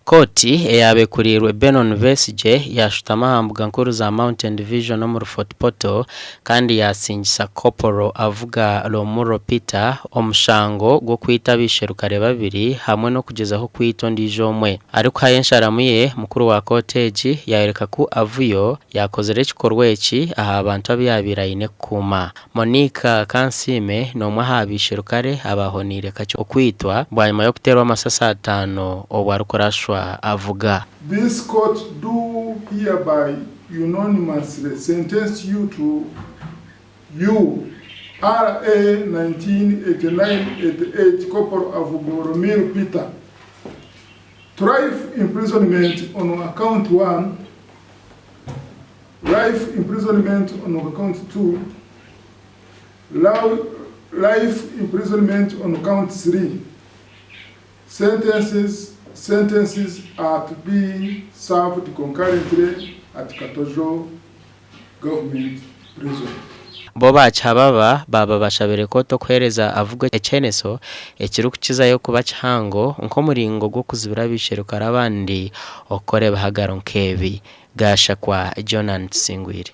Koti eyabekurirwe Benon Vesije yashutama hambuga nkuru za Mountain Division no mu Fort Poto kandi yasingisa Koporo avuga Romuro Peter omushango gwo kwita bisherukare babiri hamwe no kugezaho kwitondi jomwe ariko hayensharamiye mukuru wa cottage yareka ku avuyo yakozere kikorwa eki aha abantu abiyabirayine kuma Monica Kansime no mwahabisherukare abahonire kacho kwitwa bwanyuma yo kuterwa amasasa 5 obwarukorashwa avuga. This court do hereby unanimously sentence you to RA 1989-88 Corporal Romuro Peter to life imprisonment on account 1, life imprisonment on account 2, life imprisonment on account 3. Sentences are to be served concurrently at Katojo government prison. Boba chababa baba bashabere ko to kwereza avuga echeneso ekirukukiza yo kuba cyango nko muringo gwo kuzibira bisherukara abandi okore bahagaro nkebi gasha kwa Agacencwire.